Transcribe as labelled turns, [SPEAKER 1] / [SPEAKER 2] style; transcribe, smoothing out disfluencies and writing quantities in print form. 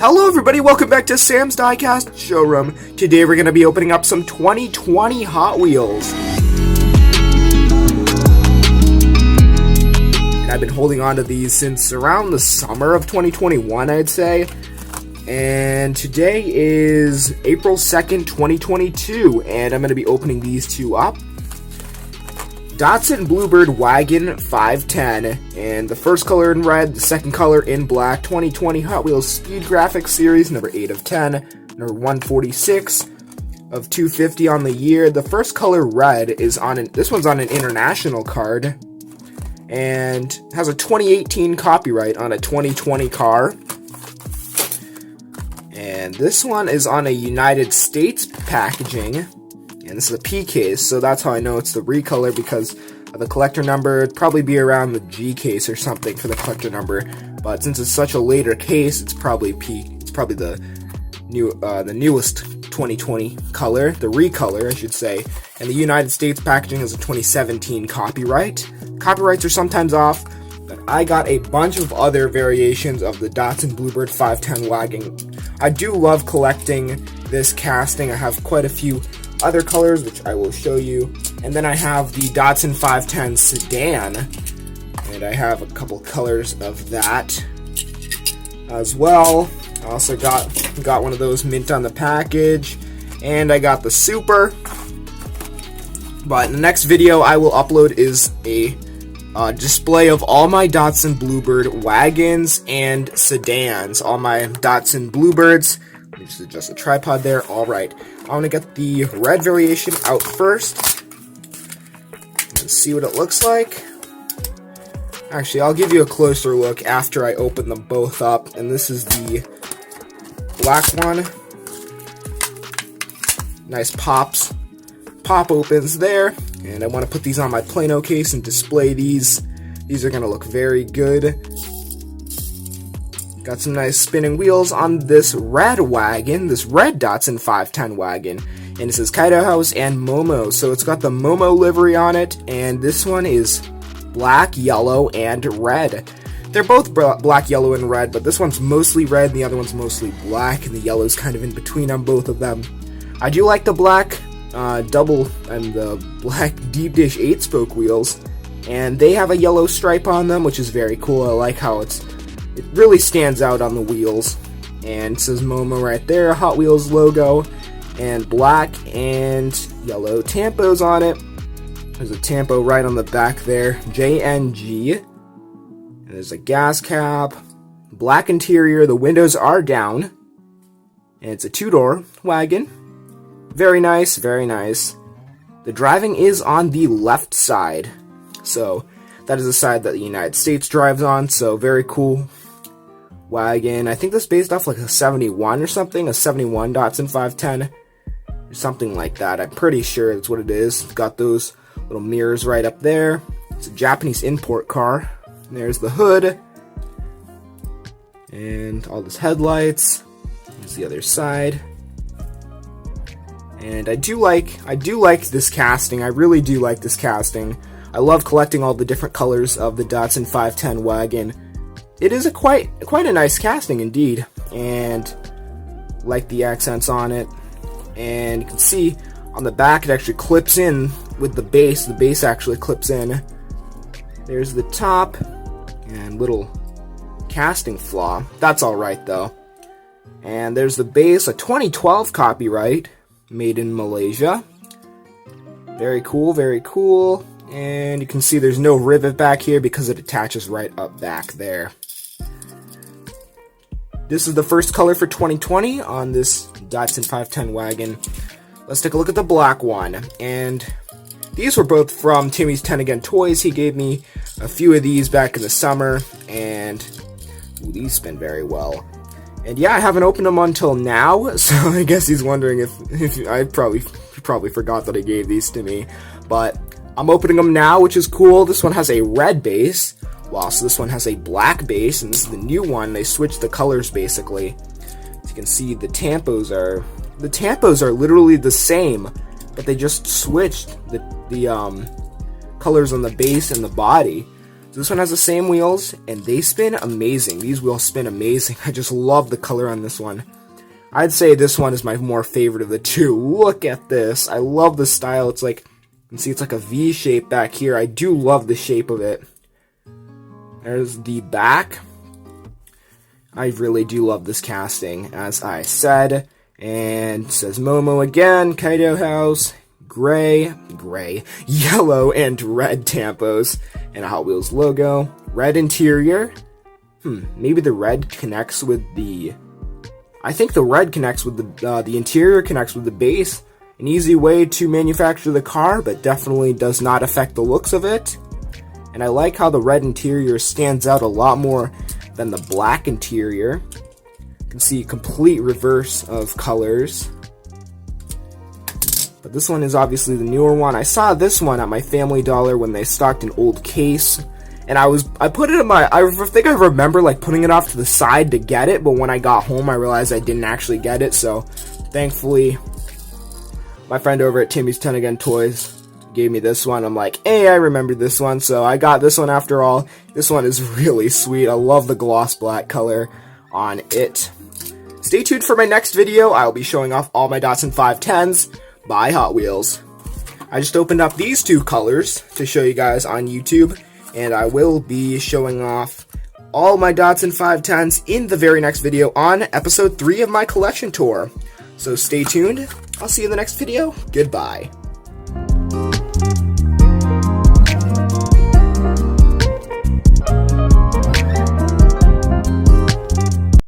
[SPEAKER 1] Hello everybody, welcome back to Sam's Diecast Showroom. Today we're going to be opening up some 2020 Hot Wheels. And I've been holding on to these since around the summer of 2021, I'd say. And today is April 2nd, 2022, and I'm going to be opening these two up. Datsun Bluebird Wagon 510, and the first color in red, the second color in black, 2020 Hot Wheels Speed Graphics Series, number 8 of 10, number 146 of 250 on the year. The first color red is on this one's on an international card, and has a 2018 copyright on a 2020 car. And this one is on a United States packaging. And this is a P case, so that's how I know it's the recolor, because of the collector number. It'd probably be around the G case or something for the collector number, but since it's such a later case, it's probably P. It's probably the newest 2020 color, the recolor, I should say. And the United States packaging is a 2017 copyright. Copyrights are sometimes off, but I got a bunch of other variations of the Datsun Bluebird 510 wagon. I do love collecting this casting. I have quite a few other colors, which I will show you. And then I have the Datsun 510 sedan, and I have a couple colors of that as well. I also got one of those mint on the package, and I got the Super. But in the next video I will upload is a display of all my Datsun Bluebird wagons and sedans, all my Datsun Bluebirds. Let me just adjust the tripod there. Alright, I want to get the red variation out first and see what it looks like. Actually, I'll give you a closer look after I open them both up. And this is the black one. Nice pop opens there. And I want to put these on my Plano case and display these. These are going to look very good. Got some nice spinning wheels on this red wagon, this red Datsun 510 wagon. And it says Kaido House and MOMO. So it's got the MOMO livery on it. And this one is black, yellow, and red. They're both black, yellow, and red, but this one's mostly red and the other one's mostly black. And the yellow's kind of in between on both of them. I do like the black double and the black deep dish 8-spoke wheels. And they have a yellow stripe on them, which is very cool. I like how it really stands out on the wheels. And it says MOMO right there, Hot Wheels logo, and black and yellow tampos on it. There's a tampo right on the back there, JNG. And there's a gas cap, black interior, the windows are down, and it's a 2-door wagon. Very nice, very nice. The driving is on the left side, so that is the side that the United States drives on, so very cool wagon. I think this is based off like a 71 or something, a 71 Datsun 510, or something like that. I'm pretty sure that's what it is. It's got those little mirrors right up there. It's a Japanese import car. And there's the hood, and all those headlights. There's the other side. And I do like this casting. I really do like this casting. I love collecting all the different colors of the Datsun 510 wagon. It is quite a nice casting indeed, and like the accents on it. And you can see on the back it actually clips in with the base. The base actually clips in. There's the top and little casting flaw. That's alright though. And there's the base, a 2012 copyright, made in Malaysia. Very cool, very cool. And you can see there's no rivet back here because it attaches right up back there. This is the first color for 2020 on this Datsun 510 wagon. Let's take a look at the black one. And these were both from Timmy's 10 Again Toys. He gave me a few of these back in the summer, and these spin very well. And yeah, I haven't opened them until now, so I guess he's wondering if I probably forgot that he gave these to me. But I'm opening them now, which is cool. This one has a red base, whilst this one has a black base, and this is the new one. They switched the colors basically. As you can see, the tampos are literally the same, but they just switched the colors on the base and the body. So This one has the same wheels, and they spin amazing. These wheels spin amazing. I just love the color on this one. I'd say this one is my more favorite of the two. Look at this. I love the style. It's like, you can see it's like a V shape back here. I do love the shape of it. There's the back. I really do love this casting, as I said. And it says MOMO again, Kaido House, gray, yellow, and red tampos, and a Hot Wheels logo. Red interior. Maybe the red connects with the... I think the red connects with the interior connects with the base. An easy way to manufacture the car, but definitely does not affect the looks of it. And I like how the red interior stands out a lot more than the black interior. You can see complete reverse of colors. But this one is obviously the newer one. I saw this one at my Family Dollar when they stocked an old case. And I put it in my, I think I remember like putting it off to the side to get it, but when I got home I realized I didn't actually get it, so thankfully my friend over at Timmy's 10 Again Toys gave me this one. I'm like, hey, I remember this one, so I got this one after all. This one is really sweet. I love the gloss black color on it. Stay tuned for my next video. I'll be showing off all my Datsun 510s by Hot Wheels. I just opened up these two colors to show you guys on YouTube, and I will be showing off all my Datsun 510s in the very next video on episode 3 of my collection tour. So stay tuned. I'll see you in the next video. Goodbye.